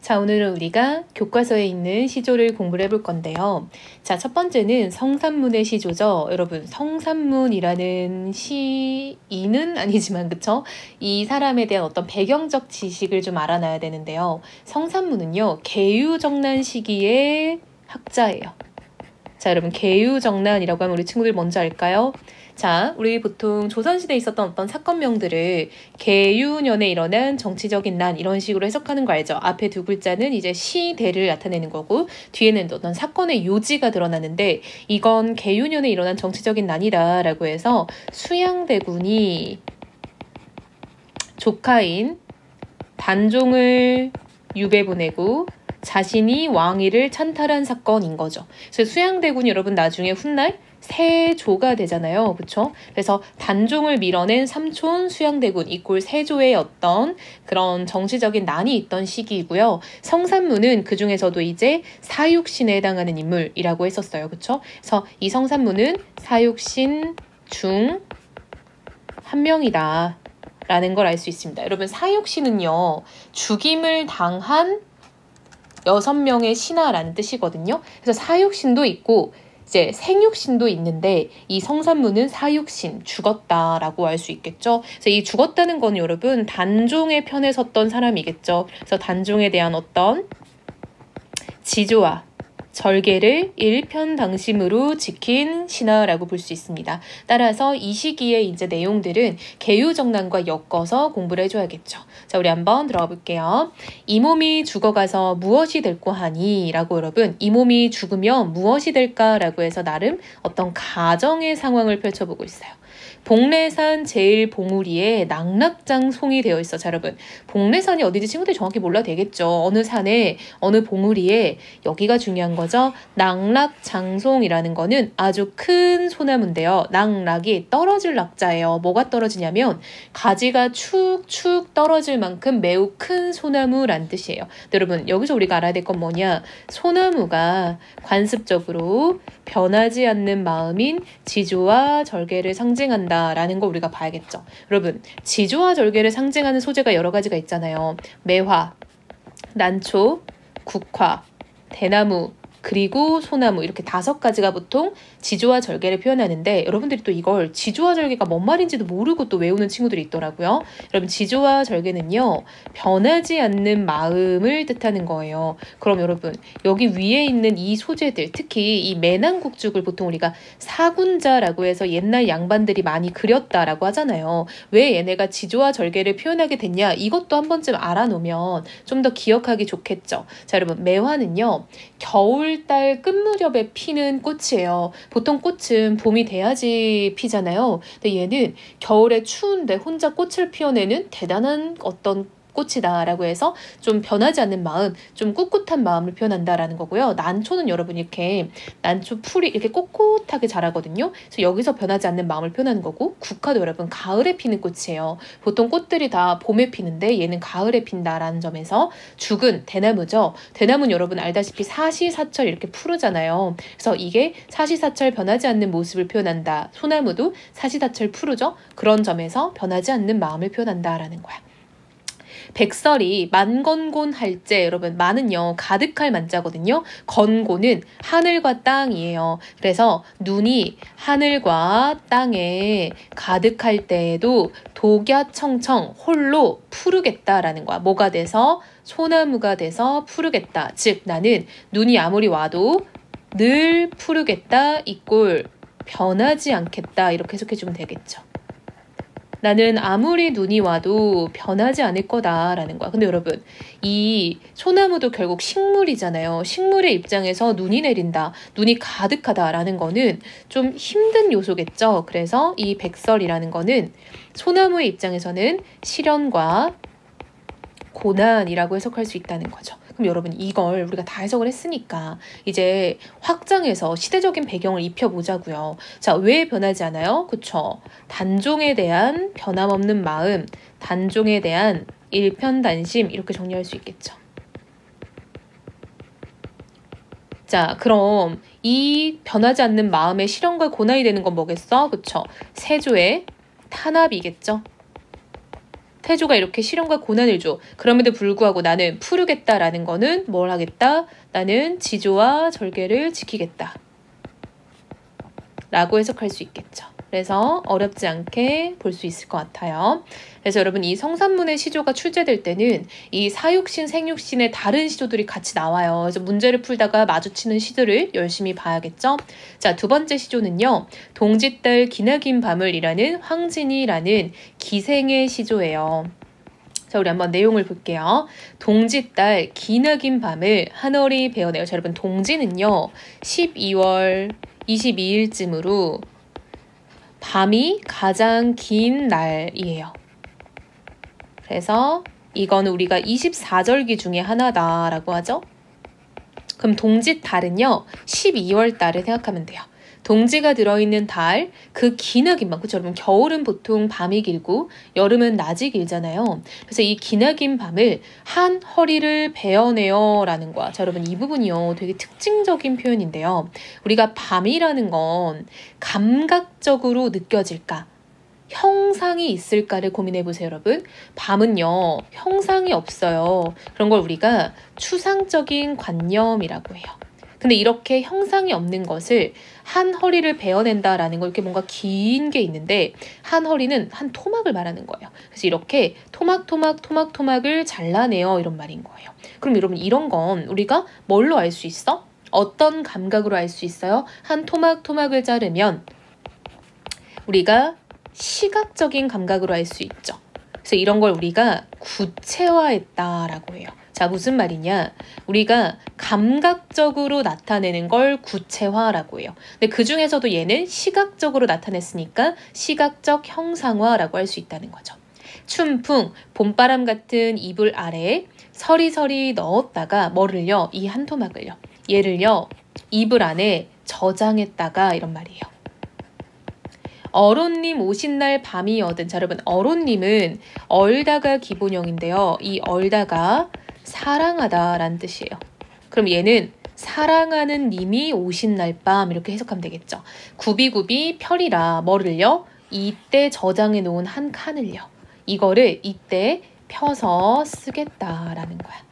자, 오늘은 우리가 교과서에 있는 시조를 공부를 해볼 건데요. 자, 첫 번째는 성산문의 시조죠. 여러분, 성산문이라는 시인은 아니지만, 그쵸? 이 사람에 대한 어떤 배경적 지식을 좀 알아놔야 되는데요. 성산문은요, 계유정난 시기의 학자예요. 자, 여러분, 계유정난이라고 하면 우리 친구들 뭔지 알까요? 자, 우리 보통 조선시대에 있었던 어떤 사건명들을 계유년에 일어난 정치적인 난 이런 식으로 해석하는 거 알죠? 앞에 두 글자는 이제 시대를 나타내는 거고 뒤에는 어떤 사건의 요지가 드러나는데 이건 계유년에 일어난 정치적인 난이다 라고 해서 수양대군이 조카인 단종을 유배 보내고 자신이 왕위를 찬탈한 사건인 거죠. 그래서 수양대군이 여러분 나중에 훗날 세조가 되잖아요. 그쵸? 그래서 단종을 밀어낸 삼촌 수양대군 이꼴 세조의 어떤 그런 정치적인 난이 있던 시기이고요. 성산문은 그 중에서도 이제 사육신에 해당하는 인물이라고 했었어요. 그쵸? 그래서 이 성산문은 사육신 중 한 명이다 라는 걸 알 수 있습니다. 여러분, 사육신은요, 죽임을 당한 6명의 신하라는 뜻이거든요. 그래서 사육신도 있고 이제 생육신도 있는데 이 성산문은 사육신, 죽었다라고 알 수 있겠죠. 그래서 이 죽었다는 건 여러분 단종의 편에 섰던 사람이겠죠. 그래서 단종에 대한 어떤 지조와 절개를 일편당심으로 지킨 신하라고 볼 수 있습니다. 따라서 이 시기에 이제 내용들은 계유정난과 엮어서 공부를 해줘야겠죠. 자, 우리 한번 들어가 볼게요. 이 몸이 죽어가서 무엇이 될꼬 하니? 라고 여러분, 이 몸이 죽으면 무엇이 될까? 라고 해서 나름 어떤 가정의 상황을 펼쳐보고 있어요. 복례산 제일봉우리에 낙락장송이 되어 있어. 자, 여러분, 복례산이 어디지 친구들이 정확히 몰라도 되겠죠. 어느 산에 어느 봉우리에 여기가 중요한 거죠. 낙락장송이라는 거는 아주 큰 소나무인데요. 낙락이 떨어질 낙자예요. 뭐가 떨어지냐면 가지가 축축 떨어질 만큼 매우 큰 소나무란 뜻이에요. 여러분, 여기서 우리가 알아야 될 건 뭐냐? 소나무가 관습적으로 변하지 않는 마음인 지조와 절개를 상징한다 라는 거 우리가 봐야겠죠. 여러분, 지조와 절개를 상징하는 소재가 여러 가지가 있잖아요. 매화, 난초, 국화, 대나무, 그리고 소나무 이렇게 5가지가 보통 지조와 절개를 표현하는데 여러분들이 또 이걸 지조와 절개가 뭔 말인지도 모르고 또 외우는 친구들이 있더라고요. 여러분, 지조와 절개는요, 변하지 않는 마음을 뜻하는 거예요. 그럼 여러분, 여기 위에 있는 이 소재들, 특히 이 매난국죽을 보통 우리가 사군자라고 해서 옛날 양반들이 많이 그렸다라고 하잖아요. 왜 얘네가 지조와 절개를 표현하게 됐냐? 이것도 한 번쯤 알아놓으면 좀 더 기억하기 좋겠죠. 자, 여러분, 매화는요, 겨울달 끝 무렵에 피는 꽃이에요. 보통 꽃은 봄이 돼야지 피잖아요. 근데 얘는 겨울에 추운데 혼자 꽃을 피워내는 대단한 어떤 꽃이다 라고 해서 좀 변하지 않는 마음, 좀 꿋꿋한 마음을 표현한다라는 거고요. 난초는 여러분 이렇게 난초 풀이 이렇게 꼿꼿하게 자라거든요. 그래서 여기서 변하지 않는 마음을 표현하는 거고, 국화도 여러분 가을에 피는 꽃이에요. 보통 꽃들이 다 봄에 피는데 얘는 가을에 핀다라는 점에서 죽은 대나무죠. 대나무는 여러분 알다시피 사시사철 이렇게 푸르잖아요. 그래서 이게 사시사철 변하지 않는 모습을 표현한다. 소나무도 사시사철 푸르죠. 그런 점에서 변하지 않는 마음을 표현한다라는 거야. 백설이 만건곤할제, 여러분, 만은요 가득할 만자거든요. 건곤은 하늘과 땅이에요. 그래서 눈이 하늘과 땅에 가득할 때에도 독야청청 홀로 푸르겠다라는 거야. 뭐가 돼서? 소나무가 돼서 푸르겠다. 즉 나는 눈이 아무리 와도 늘 푸르겠다 이꼴 변하지 않겠다, 이렇게 해석해주면 되겠죠. 나는 아무리 눈이 와도 변하지 않을 거다라는 거야. 근데 여러분, 이 소나무도 결국 식물이잖아요. 식물의 입장에서 눈이 내린다, 눈이 가득하다라는 거는 좀 힘든 요소겠죠. 그래서 이 백설이라는 거는 소나무의 입장에서는 시련과 고난이라고 해석할 수 있다는 거죠. 그럼 여러분, 이걸 우리가 다 해석을 했으니까 이제 확장해서 시대적인 배경을 입혀보자고요. 자, 왜 변하지 않아요? 그쵸? 단종에 대한 변함없는 마음, 단종에 대한 일편단심, 이렇게 정리할 수 있겠죠. 자, 그럼 이 변하지 않는 마음의 시련과 고난이 되는 건 뭐겠어? 그쵸? 세조의 탄압이겠죠. 태조가 이렇게 시련과 고난을 줘. 그럼에도 불구하고 나는 푸르겠다라는 거는 뭘 하겠다? 나는 지조와 절개를 지키겠다. 라고 해석할 수 있겠죠. 그래서 어렵지 않게 볼 수 있을 것 같아요. 그래서 여러분 이 성산문의 시조가 출제될 때는 이 사육신, 생육신의 다른 시조들이 같이 나와요. 그래서 문제를 풀다가 마주치는 시들을 열심히 봐야겠죠. 자, 두 번째 시조는요. 동짓달 기나긴 밤을이라는 황진이라는 기생의 시조예요. 자, 우리 한번 내용을 볼게요. 동짓달 기나긴 밤을 한월이 베어내요. 자, 여러분 동지는요. 12월 22일쯤으로 밤이 가장 긴 날이에요. 그래서 이거는 우리가 24절기 중에 하나다라고 하죠. 그럼 동짓달은요. 12월 달을 생각하면 돼요. 동지가 들어있는 달, 그 기나긴 밤, 그쵸? 여러분 겨울은 보통 밤이 길고 여름은 낮이 길잖아요. 그래서 이 기나긴 밤을 한 허리를 베어내요 라는 거야. 자, 여러분 이 부분이요. 되게 특징적인 표현인데요. 우리가 밤이라는 건 감각적으로 느껴질까? 형상이 있을까를 고민해 보세요, 여러분. 밤은요, 형상이 없어요. 그런 걸 우리가 추상적인 관념이라고 해요. 근데 이렇게 형상이 없는 것을 한 허리를 베어낸다라는 거 이렇게 뭔가 긴 게 있는데 한 허리는 한 토막을 말하는 거예요. 그래서 이렇게 토막을 잘라내요 이런 말인 거예요. 그럼 여러분 이런 건 우리가 뭘로 알 수 있어? 어떤 감각으로 알 수 있어요? 한 토막을 자르면 우리가 시각적인 감각으로 알 수 있죠. 그래서 이런 걸 우리가 구체화했다라고 해요. 자, 무슨 말이냐? 우리가 감각적으로 나타내는 걸 구체화라고 해요. 근데 그 중에서도 얘는 시각적으로 나타냈으니까 시각적 형상화라고 할 수 있다는 거죠. 춘풍, 봄바람 같은 이불 아래에 서리서리 넣었다가 뭐를요? 이 한 토막을요. 얘를요. 이불 안에 저장했다가 이런 말이에요. 어론님 오신 날 밤이어든. 자, 여러분 어론님은 얼다가 기본형인데요. 이 얼다가 사랑하다라는 뜻이에요. 그럼 얘는 사랑하는 님이 오신 날 밤 이렇게 해석하면 되겠죠. 구비구비 펴리라 뭐를요? 이때 저장해 놓은 한 칸을요. 이거를 이때 펴서 쓰겠다라는 거야.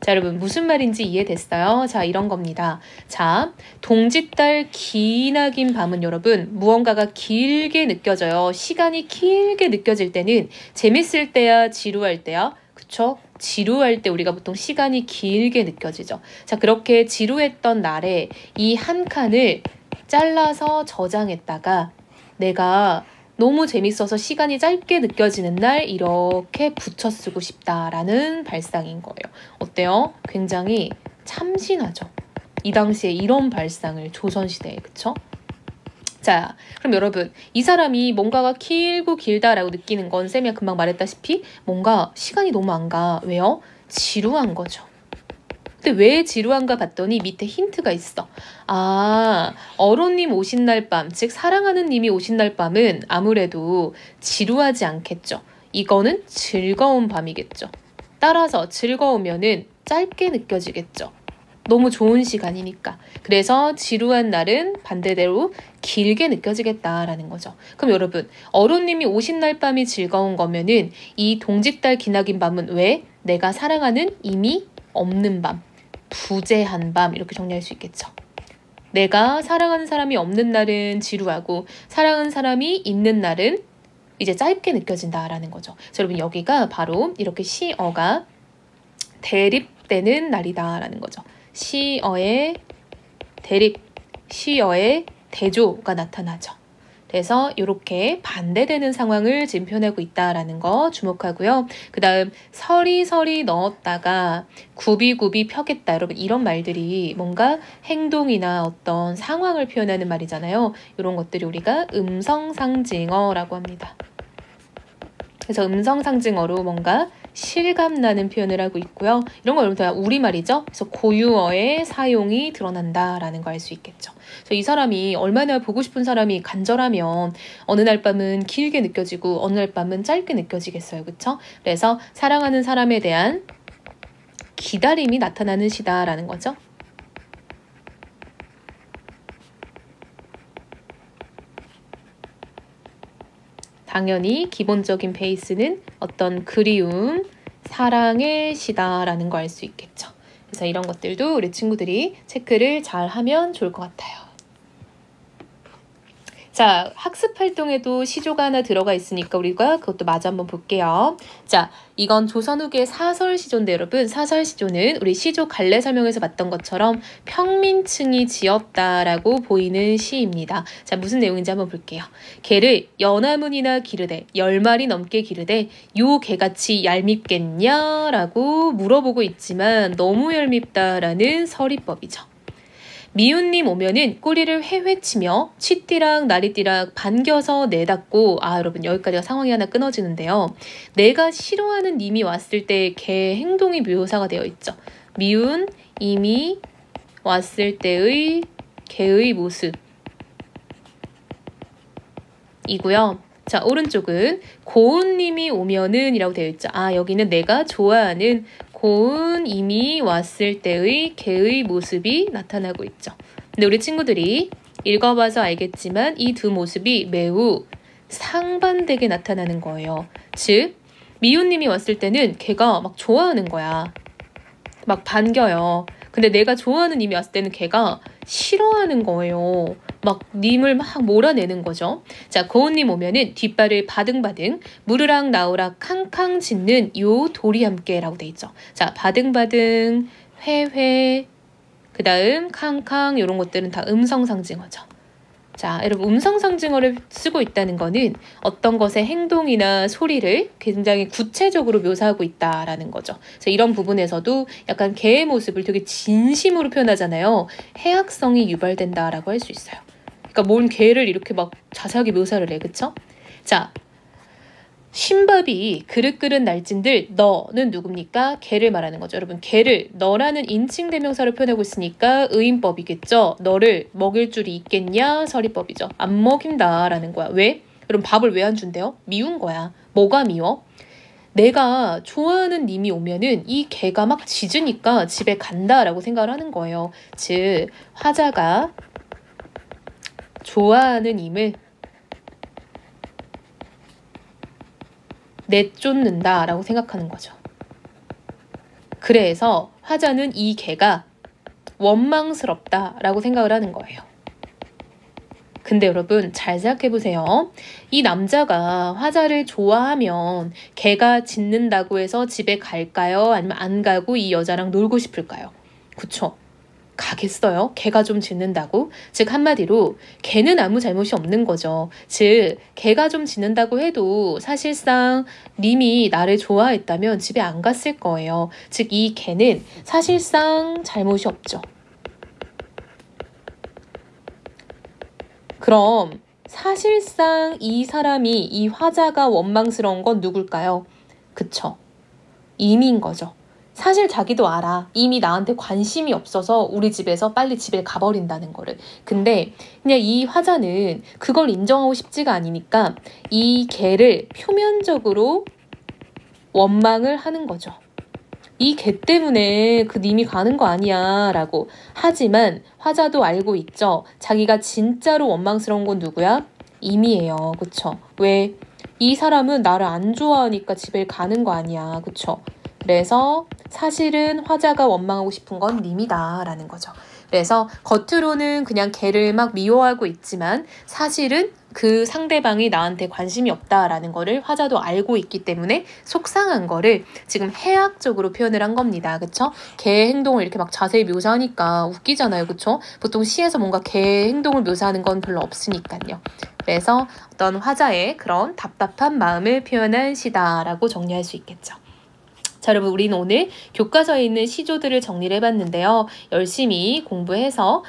자, 여러분 무슨 말인지 이해됐어요? 자, 이런 겁니다. 자, 동짓달 기나긴 밤은 여러분 무언가가 길게 느껴져요. 시간이 길게 느껴질 때는 재밌을 때야 지루할 때야 그쵸? 지루할 때 우리가 보통 시간이 길게 느껴지죠. 자, 그렇게 지루했던 날에 이 한 칸을 잘라서 저장했다가 내가 너무 재밌어서 시간이 짧게 느껴지는 날 이렇게 붙여 쓰고 싶다라는 발상인 거예요. 어때요? 굉장히 참신하죠. 이 당시에 이런 발상을 조선시대에 그쵸? 자, 그럼 여러분 이 사람이 뭔가가 길고 길다라고 느끼는 건 쌤이 금방 말했다시피 뭔가 시간이 너무 안 가. 왜요? 지루한 거죠. 근데 왜 지루한가 봤더니 밑에 힌트가 있어. 아, 어론님 오신 날 밤, 즉 사랑하는 님이 오신 날 밤은 아무래도 지루하지 않겠죠. 이거는 즐거운 밤이겠죠. 따라서 즐거우면은 짧게 느껴지겠죠. 너무 좋은 시간이니까. 그래서 지루한 날은 반대대로 길게 느껴지겠다라는 거죠. 그럼 여러분, 어론님이 오신 날 밤이 즐거운 거면은 이 동짓달 기나긴 밤은 왜? 내가 사랑하는 이미 없는 밤, 부재한 밤 이렇게 정리할 수 있겠죠. 내가 사랑하는 사람이 없는 날은 지루하고 사랑하는 사람이 있는 날은 이제 짧게 느껴진다라는 거죠. 그래서 여러분 여기가 바로 이렇게 시어가 대립되는 날이다라는 거죠. 시어의 대립, 시어의 대조가 나타나죠. 그래서 이렇게 반대되는 상황을 지금 표현하고 있다라는 거 주목하고요. 그 다음 서리서리 넣었다가 구비구비 펴겠다. 여러분 이런 말들이 뭔가 행동이나 어떤 상황을 표현하는 말이잖아요. 이런 것들이 우리가 음성상징어라고 합니다. 그래서 음성상징어로 뭔가 실감나는 표현을 하고 있고요. 이런 거 여러분 다 우리말이죠. 그래서 고유어의 사용이 드러난다라는 거 알 수 있겠죠. 그래서 이 사람이 얼마나 보고 싶은 사람이 간절하면 어느 날 밤은 길게 느껴지고 어느 날 밤은 짧게 느껴지겠어요. 그렇죠? 그래서 사랑하는 사람에 대한 기다림이 나타나는 시다라는 거죠. 당연히 기본적인 베이스는 어떤 그리움, 사랑의 시다라는 거 알 수 있겠죠. 그래서 이런 것들도 우리 친구들이 체크를 잘 하면 좋을 것 같아요. 자, 학습 활동에도 시조가 하나 들어가 있으니까 우리가 그것도 마저 한번 볼게요. 자, 이건 조선 후기의 사설 시조인데 여러분, 사설 시조는 우리 시조 갈래 설명에서 봤던 것처럼 평민층이 지었다라고 보이는 시입니다. 자, 무슨 내용인지 한번 볼게요. 개를 연화문이나 기르되 10마리 넘게 기르되 요 개같이 얄밉겠냐라고 물어보고 있지만 너무 얄밉다라는 서리법이죠. 미운님 오면은 꼬리를 회회치며 치띠랑 나리띠랑 반겨서 내닫고, 여러분 여기까지가 상황이 하나 끊어지는데요. 내가 싫어하는 님이 왔을 때 걔 행동이 묘사가 되어 있죠. 미운 임이 왔을 때의 걔의 모습 이고요. 자, 오른쪽은 고운님이 오면은 이라고 되어 있죠. 여기는 내가 좋아하는 고운님이 왔을 때의 걔의 모습이 나타나고 있죠. 근데 우리 친구들이 읽어봐서 알겠지만 이 두 모습이 매우 상반되게 나타나는 거예요. 즉, 미운님이 왔을 때는 걔가 막 좋아하는 거야. 막 반겨요. 근데 내가 좋아하는 님이 왔을 때는 걔가 싫어하는 거예요. 막 님을 막 몰아내는 거죠. 자, 고운님 오면은 뒷발을 바등바등, 무르락 나오락 캉캉 짖는 요 돌이 함께라고 돼 있죠. 자, 바등바등, 회회, 그 다음 캉캉 이런 것들은 다 음성 상징어죠. 자, 여러분 음성 상징어를 쓰고 있다는 거는 어떤 것의 행동이나 소리를 굉장히 구체적으로 묘사하고 있다라는 거죠. 그래서 이런 부분에서도 약간 개의 모습을 되게 진심으로 표현하잖아요. 해악성이 유발된다라고 할 수 있어요. 그러니까 뭔 개를 이렇게 막 자세하게 묘사를 해, 그쵸? 자, 신밥이 그릇 끓은 날진들 너는 누굽니까? 개를 말하는 거죠. 여러분 개를 너라는 인칭 대명사로 표현하고 있으니까 의인법이겠죠. 너를 먹일 줄이 있겠냐? 서리법이죠. 안 먹인다라는 거야. 왜? 여러분 밥을 왜 안 준대요? 미운 거야. 뭐가 미워? 내가 좋아하는 님이 오면은 이 개가 막 짖으니까 집에 간다라고 생각을 하는 거예요. 즉 화자가 좋아하는 님을 내쫓는다라고 생각하는 거죠. 그래서 화자는 이 개가 원망스럽다라고 생각을 하는 거예요. 근데 여러분 잘 생각해보세요. 이 남자가 화자를 좋아하면 개가 짖는다고 해서 집에 갈까요? 아니면 안 가고 이 여자랑 놀고 싶을까요? 그쵸? 가겠어요? 개가 좀 짖는다고? 즉 한마디로 개는 아무 잘못이 없는 거죠. 즉 개가 좀 짖는다고 해도 사실상 님이 나를 좋아했다면 집에 안 갔을 거예요. 즉 이 개는 사실상 잘못이 없죠. 그럼 사실상 이 사람이 이 화자가 원망스러운 건 누굴까요? 그쵸? 임인 거죠. 사실 자기도 알아. 이미 나한테 관심이 없어서 우리 집에서 빨리 집에 가버린다는 거를. 근데 그냥 이 화자는 그걸 인정하고 싶지가 않으니까 이 개를 표면적으로 원망을 하는 거죠. 이 개 때문에 그 님이 가는 거 아니야 라고. 하지만 화자도 알고 있죠. 자기가 진짜로 원망스러운 건 누구야? 임이에요. 그쵸? 왜? 이 사람은 나를 안 좋아하니까 집에 가는 거 아니야. 그쵸? 그래서 사실은 화자가 원망하고 싶은 건 님이다 라는 거죠. 그래서 겉으로는 그냥 걔를 막 미워하고 있지만 사실은 그 상대방이 나한테 관심이 없다라는 거를 화자도 알고 있기 때문에 속상한 거를 지금 해악적으로 표현을 한 겁니다. 그쵸? 개의 행동을 이렇게 막 자세히 묘사하니까 웃기잖아요. 그쵸? 보통 시에서 뭔가 개의 행동을 묘사하는 건 별로 없으니까요. 그래서 어떤 화자의 그런 답답한 마음을 표현한 시다라고 정리할 수 있겠죠. 자, 여러분 우리는 오늘 교과서에 있는 시조들을 정리를 해봤는데요. 열심히 공부해서